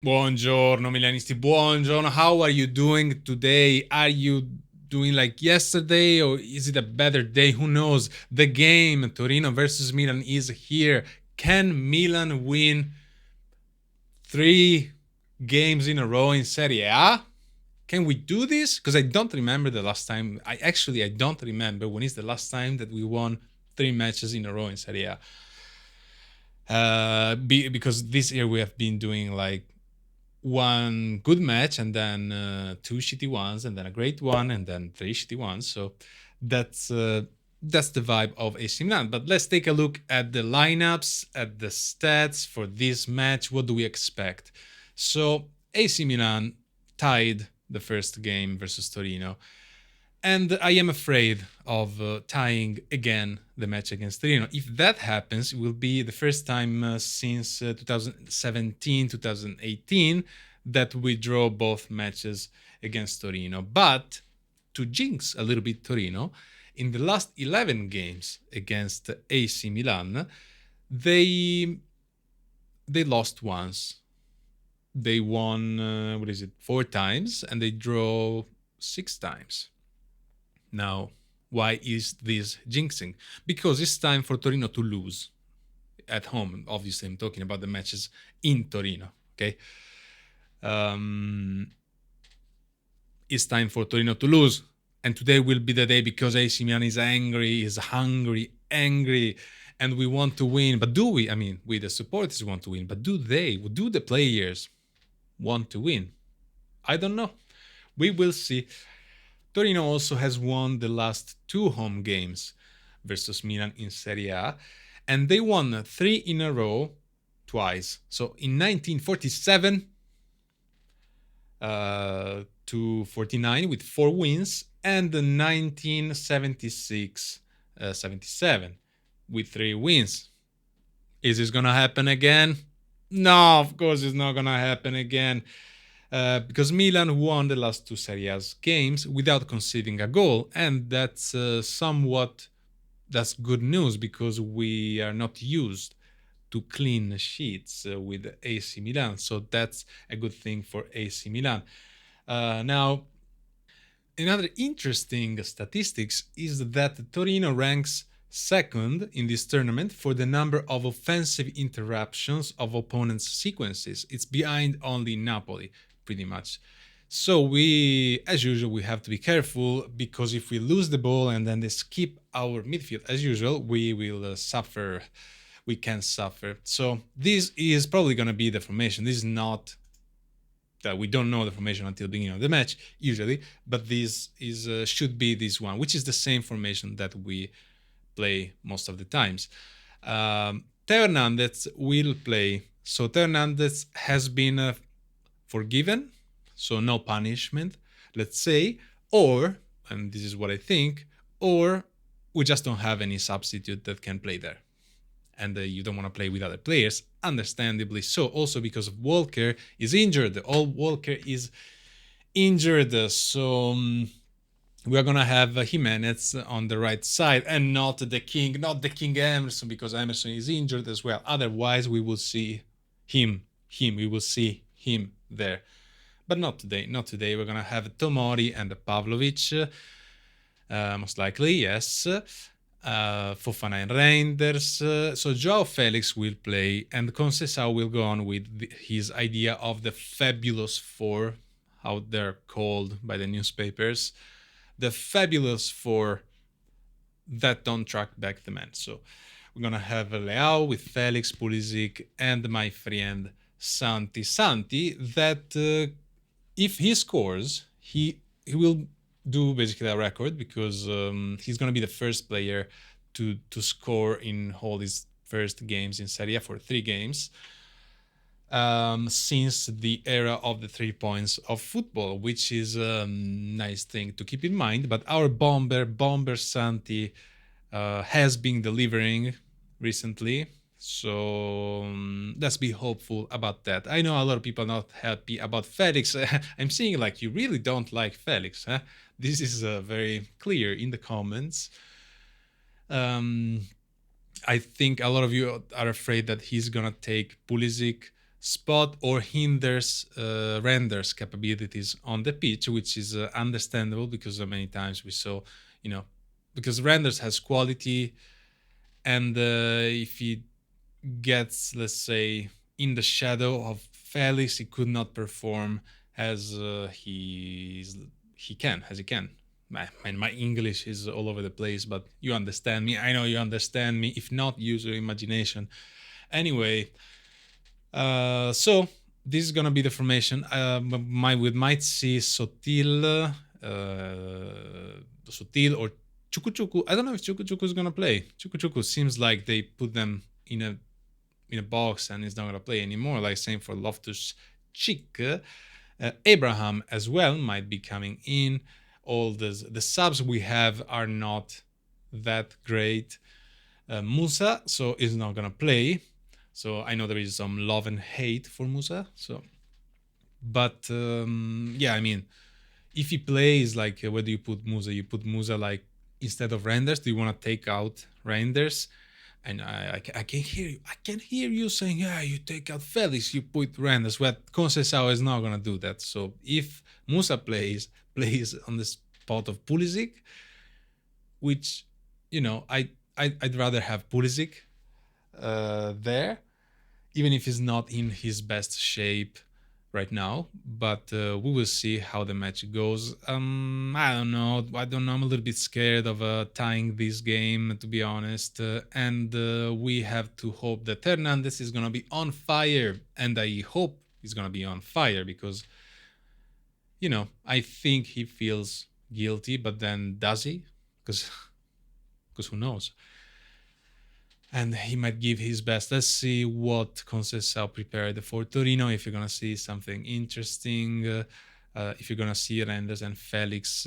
Buongiorno, Milanisti. Buongiorno. How are you doing today? Are you doing like yesterday or is it a better day? Who knows? The game, Torino versus Milan, is here. Can Milan win 3 games in a row in Serie A? Can we do this? Because I don't remember the last time. I don't remember when is the last time that we won 3 matches in a row in Serie A. Because this year we have been doing like one good match and then 2 shitty ones and then a great one and then 3 shitty ones. So that's that's the vibe of AC Milan. But let's take a look at the lineups, at the stats for this match. What do we expect? So AC Milan tied the first game versus Torino. And I am afraid of tying again the match against Torino. If that happens, it will be the first time since 2017, 2018 that we draw both matches against Torino. But to jinx a little bit Torino, in the last 11 games against AC Milan, they lost once. They won, 4 times, and they draw 6 times. Now, why is this jinxing? Because it's time for Torino to lose at home. Obviously, I'm talking about the matches in Torino. Okay, it's time for Torino to lose, and today will be the day because AC Milan is angry, is hungry, angry, and we want to win. But do we? I mean, we the supporters want to win, but do they? Do the players want to win? I don't know. We will see. Torino also has won the last 2 home games versus Milan in Serie A, and they won 3 in a row twice. So in 1947 to 49 with 4 wins, and 1976 77 with 3 wins. Is this gonna happen again? No, of course it's not gonna happen again. Because Milan won the last 2 Serie A games without conceding a goal, and that's that's good news because we are not used to clean sheets with AC Milan, so that's a good thing for AC Milan. Now, another interesting statistics is that Torino ranks second in this tournament for the number of offensive interruptions of opponents' sequences. It's behind only Napoli, pretty much. So we, as usual, we have to be careful because if we lose the ball and then they skip our midfield, as usual, we will suffer. We can suffer. So this is probably going to be the formation. This is not that we don't know the formation until the beginning of the match usually, but this is should be this one, which is the same formation that we play most of the times. Theo Hernandez will play. So Theo Hernandez has been forgiven, so no punishment, let's say, or, and this is what I think, or we just don't have any substitute that can play there. And you don't want to play with other players, understandably so. Also because Walker is injured. Walker is injured, so we are gonna have Jimenez on the right side and not the King Emerson, because Emerson is injured as well. Otherwise, we will see him. We will see him there, but not today. Not today. We're gonna have Tomori and Pavlovic, most likely, yes. Fofana and Reinders. So Joao Felix will play, and Conceição will go on with his idea of the fabulous four, how they're called by the newspapers, the fabulous four that don't track back the man. So we're gonna have Leao with Felix, Pulisic, and my friend Santi. That if he scores, he will do basically a record because he's going to be the first player to score in all his first games in Serie A for 3 games since the era of the 3 points of football, which is a nice thing to keep in mind. But our bomber Santi has been delivering recently, so let's be hopeful about that. I know a lot of people are not happy about Felix. I'm seeing like you really don't like Felix, huh? This is very clear in the comments. I think a lot of you are afraid that he's gonna take Pulisic, spot or hinders renders capabilities on the pitch, which is understandable because many times we saw, you know, because renders has quality, and if he gets, let's say, in the shadow of Felix, he could not perform as he can, as he can. My English is all over the place, but you understand me. I know you understand me. If not, use your imagination. Anyway, so this is gonna be the formation. We might see Sotil, Sotil or Chuku Chuku. I don't know if Chuku Chuku is gonna play. Chuku Chuku seems like they put them in a box and is not gonna play anymore. Like same for Loftus Cheek. Abraham as well might be coming in. All the subs we have are not that great. Musa so is not gonna play. So I know there is some love and hate for Musa. So, but yeah, I mean, if he plays, like, where do you put Musa? You put Musa like instead of renders. Do you want to take out renders? And I can hear you. I can hear you saying, "Yeah, you take out Felix, you put renders." Well, Conceição is not gonna do that. So if Musa plays on the spot of Pulisic, which I'd rather have Pulisic there, even if he's not in his best shape right now. But we will see how the match goes. I don't know. I'm a little bit scared of tying this game, to be honest. And we have to hope that Hernandez is gonna be on fire, and I hope he's gonna be on fire because, I think he feels guilty, but then does he? Because who knows? And he might give his best. Let's see what Conceição prepared for Torino. If you're gonna see something interesting, if you're gonna see Renders and Felix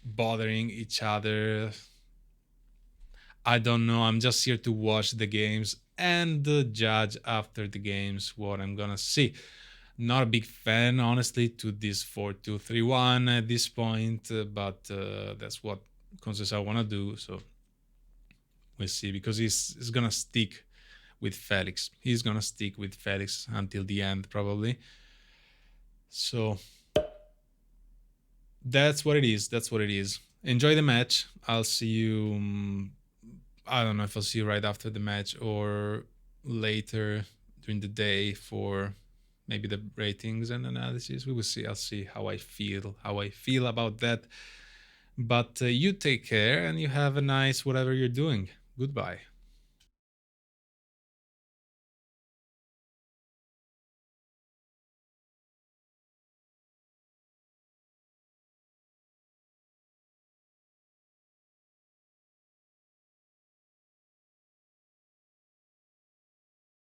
bothering each other, I don't know. I'm just here to watch the games and judge after the games what I'm gonna see. Not a big fan, honestly, to this 4-2-3-1 at this point, but that's what Conceição wanna do. So we'll see, because he's gonna stick with Felix. He's gonna stick with Felix until the end, probably. So that's what it is. That's what it is. Enjoy the match. I'll see you. I don't know if I'll see you right after the match or later during the day for maybe the ratings and analysis. We will see. I'll see how I feel about that. But you take care and you have a nice whatever you're doing. Goodbye.